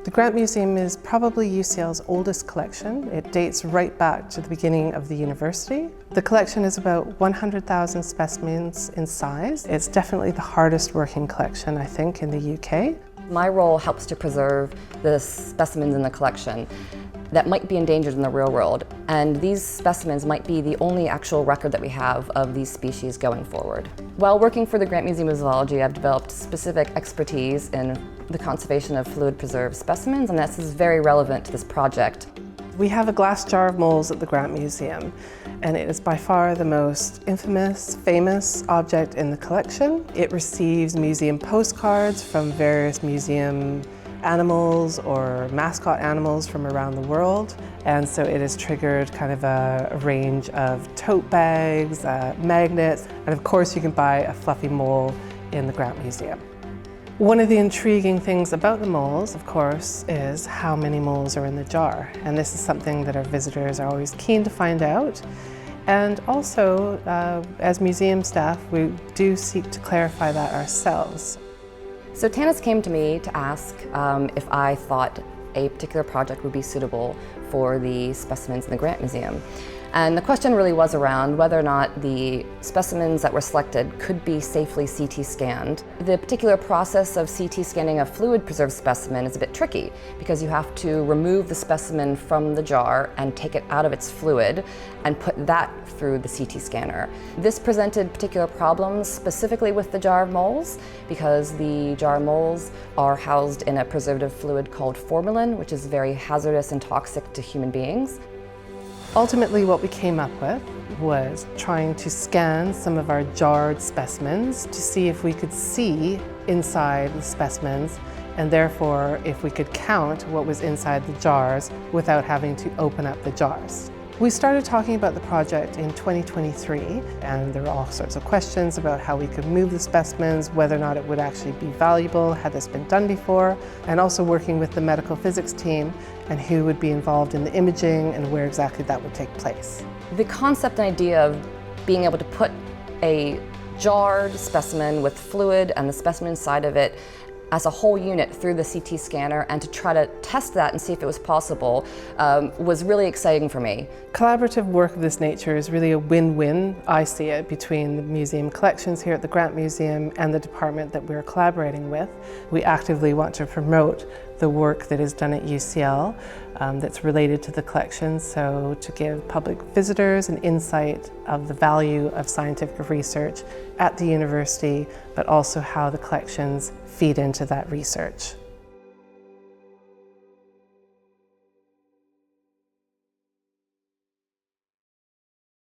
The Grant Museum is probably UCL's oldest collection. It dates right back to the beginning of the university. The collection is about 100,000 specimens in size. It's definitely the hardest working collection, I think, in the UK. My role helps to preserve the specimens in the collection that might be endangered in the real world, and these specimens might be the only actual record that we have of these species going forward. While working for the Grant Museum of Zoology, I've developed specific expertise in the conservation of fluid-preserved specimens, and this is very relevant to this project. We have a glass jar of moles at the Grant Museum, and it is by far the most infamous, famous object in the collection. It receives museum postcards from various museum animals or mascot animals from around the world, and so it has triggered kind of a range of tote bags, magnets, and of course you can buy a fluffy mole in the Grant Museum. One of the intriguing things about the moles, of course, is how many moles are in the jar, and this is something that our visitors are always keen to find out. And also, as museum staff, we do seek to clarify that ourselves. So Tanis came to me to ask if I thought a particular project would be suitable for the specimens in the Grant Museum. And the question really was around whether or not the specimens that were selected could be safely CT scanned. The particular process of CT scanning a fluid-preserved specimen is a bit tricky because you have to remove the specimen from the jar and take it out of its fluid and put that through the CT scanner. This presented particular problems specifically with the jar of moles because the jar of moles are housed in a preservative fluid called formalin, which is very hazardous and toxic to human beings. Ultimately, what we came up with was trying to scan some of our jarred specimens to see if we could see inside the specimens, and therefore if we could count what was inside the jars without having to open up the jars. We started talking about the project in 2023, and there were all sorts of questions about how we could move the specimens, whether or not it would actually be valuable, had this been done before, and also working with the medical physics team and who would be involved in the imaging and where exactly that would take place. The concept and idea of being able to put a jarred specimen with fluid and the specimen inside of it as a whole unit through the CT scanner and to try to test that and see if it was possible was really exciting for me. Collaborative work of this nature is really a win-win, I see it, between the museum collections here at the Grant Museum and the department that we're collaborating with. We actively want to promote the work that is done at UCL that's related to the collection, so to give public visitors an insight of the value of scientific research at the university, but also how the collections feed into that research.